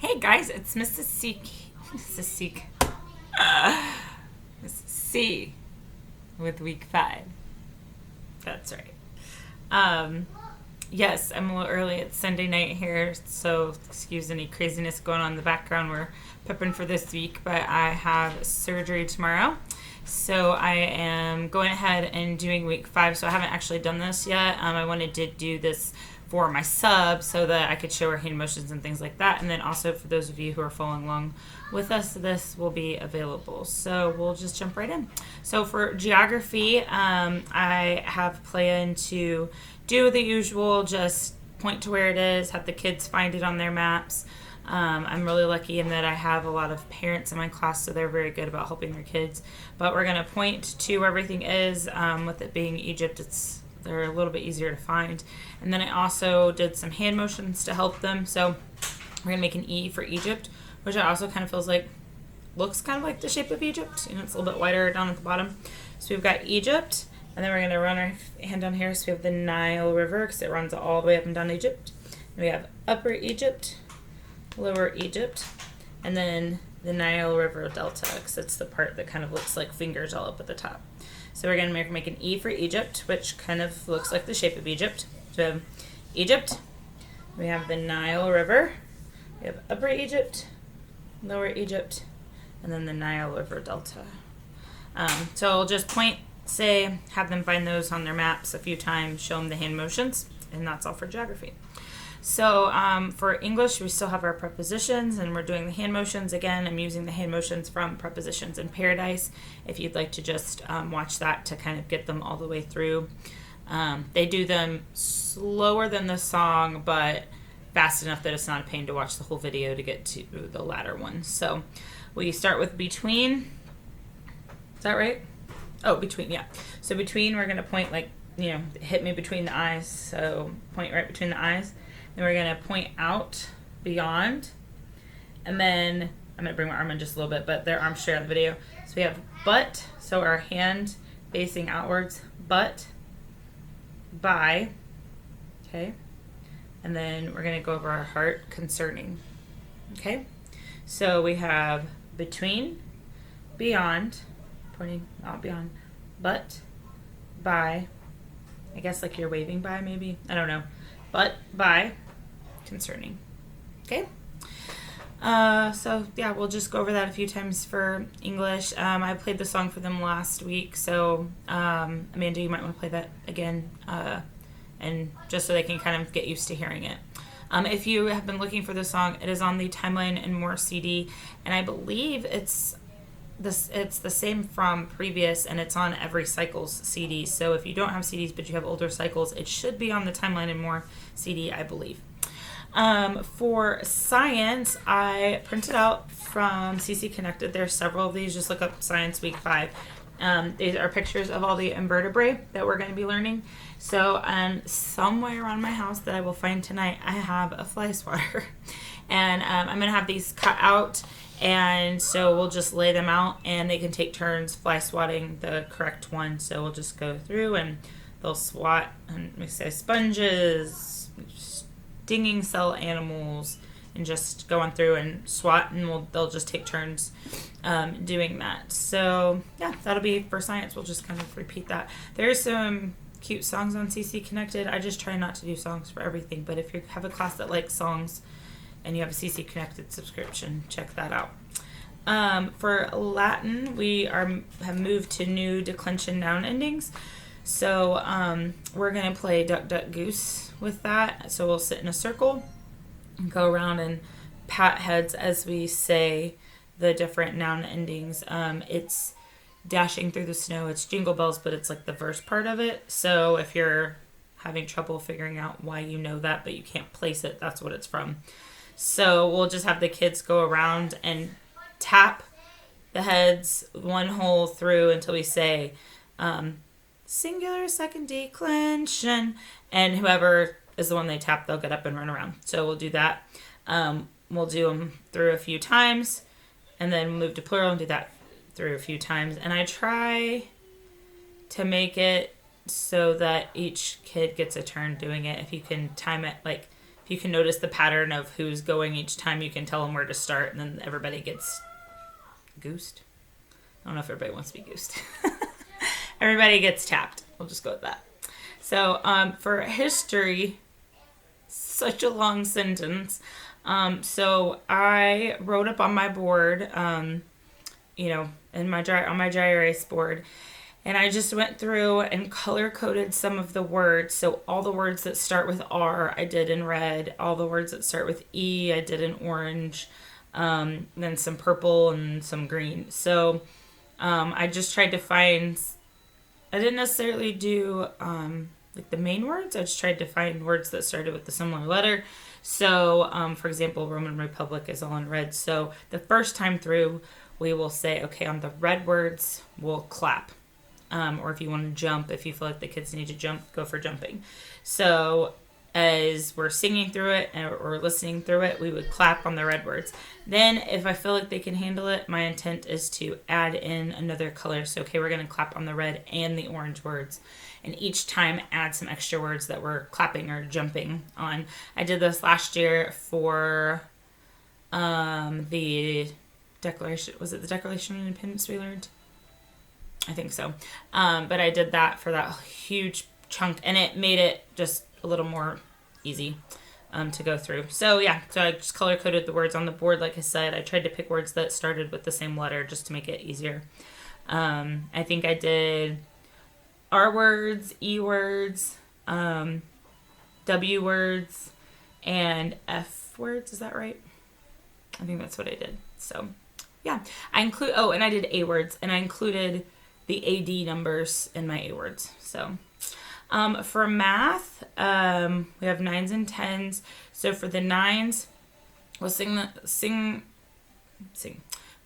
Hey guys, it's Mrs. Mrs. C with week 5. That's right. Um, yes, I'm a little early. It's Sunday night here, so excuse any craziness going on in the background. We're prepping for this week, but I have surgery tomorrow. So I am going ahead and doing week 5. So I haven't actually done this yet. I wanted to do this for my sub so that I could show her hand motions and things like that. And then also for those of you who are following along with us, this will be available. So we'll just jump right in. So for geography, I have planned to do the usual, just point to where it is, have the kids find it on their maps. I'm really lucky in that I have a lot of parents in my class, so they're very good about helping their kids. But we're going to point to where everything is. With it being Egypt, they're a little bit easier to find. And then I also did some hand motions to help them. So we're going to make an E for Egypt, which I also kind of feels like looks kind of like the shape of Egypt. You know, it's a little bit wider down at the bottom. So we've got Egypt, and then we're going to run our hand down here. So we have the Nile River because it runs all the way up and down Egypt. And we have Upper Egypt, Lower Egypt, and then the Nile River Delta because it's the part that kind of looks like fingers all up at the top. So we're going to make an E for Egypt, which kind of looks like the shape of Egypt. So we have Egypt, we have the Nile River, we have Upper Egypt, Lower Egypt, and then the Nile River Delta. So I'll just point, say, have them find those on their maps a few times, show them the hand motions, and that's all for geography. So for English, we still have our prepositions, and we're doing the hand motions. Again, I'm using the hand motions from Prepositions in Paradise, if you'd like to just watch that to kind of get them all the way through. They do them slower than the song, but fast enough that it's not a pain to watch the whole video to get to the latter one. So we start with between. Is that right? Oh, between, yeah. So between, we're going to point hit me between the eyes. So point right between the eyes. Then we're going to point out beyond. And then I'm going to bring my arm in just a little bit, but their arms straight on the video. So we have but, so our hand facing outwards, but, by, okay? And then we're going to go over our heart, concerning, okay? So we have between, beyond, pointing out beyond, but, by, I guess like you're waving by maybe, I don't know, but, by, concerning, okay? So yeah, we'll just go over that a few times for English. I played the song for them last week, so Amanda, you might want to play that again, and just so they can kind of get used to hearing it. If you have been looking for the song, it is on the Timeline and More CD, and I believe it's the same from previous, and it's on every Cycles CD. So if you don't have CDs but you have older Cycles, it should be on the Timeline and More CD, I believe. For science, I printed out from CC Connected. There's several of these. Just look up Science Week 5. These are pictures of all the invertebrate that we're going to be learning. So somewhere around my house that I will find tonight, I have a fly swatter. And I'm going to have these cut out. And so we'll just lay them out, and they can take turns fly swatting the correct one. So we'll just go through, and they'll swat, and we say sponges, stinging cell animals, and just going through and swat, and they'll just take turns doing that. So yeah, that'll be for science. We'll just kind of repeat that. There's some cute songs on CC Connected. I just try not to do songs for everything, but if you have a class that likes songs and you have a CC Connected subscription, check that out. For Latin, we have moved to new declension noun endings. So we're going to play Duck, Duck, Goose with that. So we'll sit in a circle and go around and pat heads as we say the different noun endings. It's dashing through the snow. It's Jingle Bells, but it's like the verse part of it. So if you're having trouble figuring out why you know that, but you can't place it, that's what it's from. So we'll just have the kids go around and tap the heads one hole through until we say singular second declension, and whoever is the one they tap, they'll get up and run around. So we'll do that. We'll do them through a few times, and then move to plural and do that through a few times. And I try to make it so that each kid gets a turn doing it. If you can time it, like if you can notice the pattern of who's going each time, you can tell them where to start, and then everybody gets goosed. I don't know if everybody wants to be goosed. Everybody gets tapped. We'll just go with that. So for history, such a long sentence. So I wrote up on my board, you know, on my dry erase board, and I just went through and color coded some of the words. So all the words that start with R, I did in red. All the words that start with E, I did in orange. Then some purple and some green. So I just tried to find, I didn't necessarily do like the main words. I just tried to find words that started with the similar letter. So for example, Roman Republic is all in red. So the first time through, we will say, okay, on the red words, we'll clap. Or if you want to jump, if you feel like the kids need to jump, go for jumping. So as we're singing through it or listening through it, we would clap on the red words. Then if I feel like they can handle it, my intent is to add in another color. So, okay, we're going to clap on the red and the orange words. And each time add some extra words that we're clapping or jumping on. I did this last year for the Declaration. Was it the Declaration of Independence we learned? I think so. But I did that for that huge chunk, and it made it just a little more easy to go through. So yeah, so I just color coded the words on the board. Like I said, I tried to pick words that started with the same letter just to make it easier. I think I did R words, E words, W words, and F words. Is that right? I think that's what I did. So yeah, and I did A words, and I included the AD numbers in my A words. So for math, we have 9s and 10s. So for the 9s, we'll sing.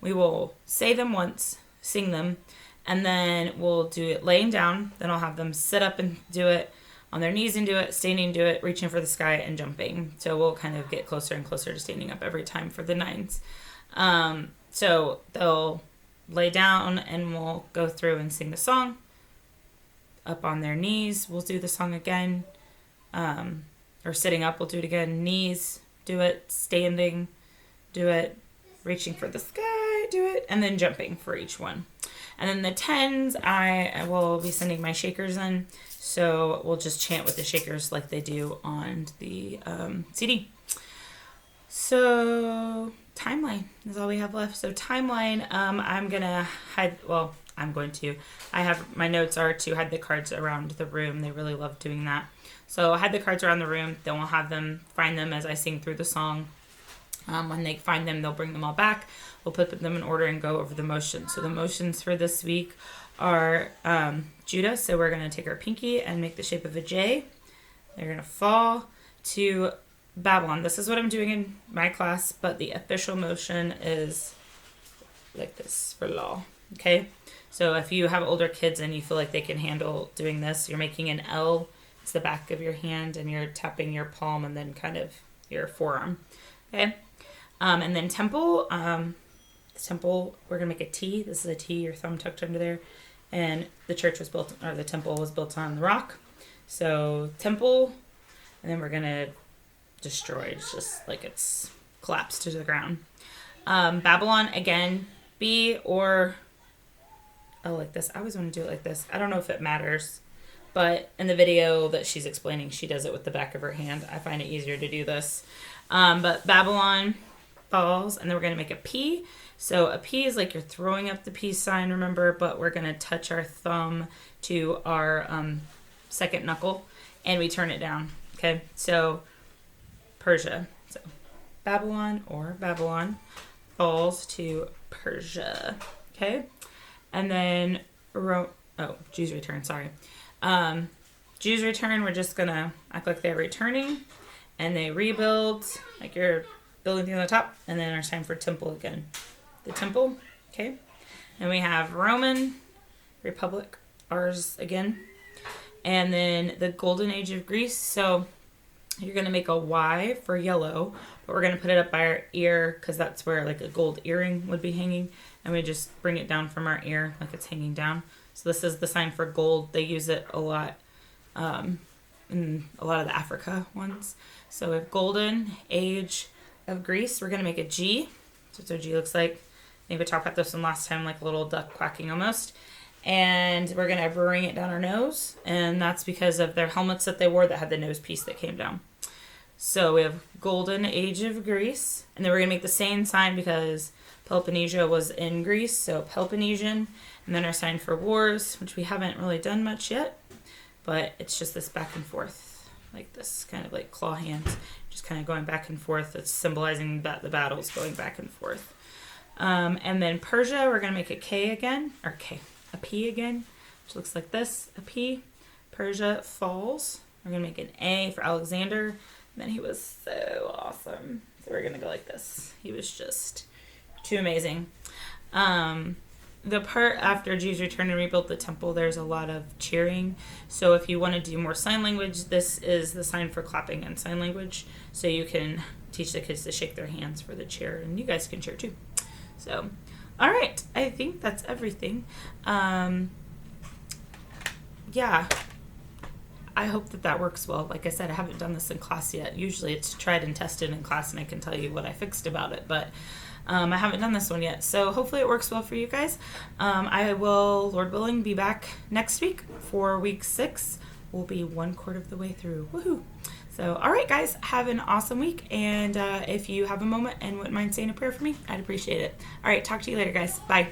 We will say them once, sing them, and then we'll do it laying down. Then I'll have them sit up and do it, on their knees and do it, standing, do it, reaching for the sky and jumping. So we'll kind of get closer and closer to standing up every time for the 9s. So they'll lay down and we'll go through and sing the song. Up on their knees, we'll do the song again. Or sitting up, we'll do it again. Knees, do it. Standing, do it. Reaching for the sky, do it. And then jumping for each one. And then the 10s, I will be sending my shakers in. So we'll just chant with the shakers like they do on the CD. So timeline is all we have left. So timeline, I have, my notes are to hide the cards around the room. They really love doing that. So hide the cards around the room. Then we'll have them find them as I sing through the song. When they find them, they'll bring them all back. We'll put them in order and go over the motions. So the motions for this week are Judah. So we're going to take our pinky and make the shape of a J. They're going to fall to Babylon. This is what I'm doing in my class, but the official motion is like this for law. Okay? So if you have older kids and you feel like they can handle doing this, you're making an L. It's the back of your hand, and you're tapping your palm and then kind of your forearm. Okay? And then temple. Temple, we're going to make a T. This is a T, your thumb tucked under there. And the temple was built on the rock. So temple, and then we're going to destroy. It's just like it's collapsed to the ground. Babylon, again, B or like this. I always want to do it like this. I don't know if it matters, but in the video that she's explaining, she does it with the back of her hand. I find it easier to do this. But Babylon falls, and then we're going to make a P. So a P is like you're throwing up the peace sign, remember, but we're going to touch our thumb to our second knuckle, and we turn it down. Okay, so Persia. So Babylon falls to Persia. Okay, and then Jews return. Sorry. Jews return. We're just gonna act like they're returning, and they rebuild like you're building things on the top, and then it's time for temple again. The temple. Okay, and we have Roman Republic, ours again, and then the Golden Age of Greece. So you're going to make a Y for yellow, but we're going to put it up by our ear because that's where like a gold earring would be hanging. And we just bring it down from our ear like it's hanging down. So this is the sign for gold. They use it a lot in a lot of the Africa ones. So we have golden age of Greece. We're going to make a G. So that's what G looks like. I think we talked about this one last time, like a little duck quacking almost. And we're going to bring it down our nose. And that's because of their helmets that they wore that had the nose piece that came down. So we have golden age of Greece. And then we're going to make the same sign because Peloponnesia was in Greece. So Peloponnesian. And then our sign for wars, which we haven't really done much yet. But it's just this back and forth, like this, kind of like claw hands. Just kind of going back and forth. It's symbolizing that the battles going back and forth. And then Persia, we're going to make a K again. Or K. A P again, which looks like this, a P. Persia falls. We're going to make an A for Alexander. And then he was so awesome. So we're going to go like this. He was just too amazing. The part after Jews returned and rebuilt the temple, there's a lot of cheering. So if you want to do more sign language, this is the sign for clapping in sign language. So you can teach the kids to shake their hands for the cheer, and you guys can cheer too. So... all right, I think that's everything. Yeah, I hope that works well. Like I said, I haven't done this in class yet. Usually it's tried and tested in class, and I can tell you what I fixed about it. But I haven't done this one yet. So hopefully it works well for you guys. I will, Lord willing, be back next week for week 6. We'll be 1/4 of the way through. Woohoo! So, all right, guys, have an awesome week. And if you have a moment and wouldn't mind saying a prayer for me, I'd appreciate it. All right, talk to you later, guys. Bye.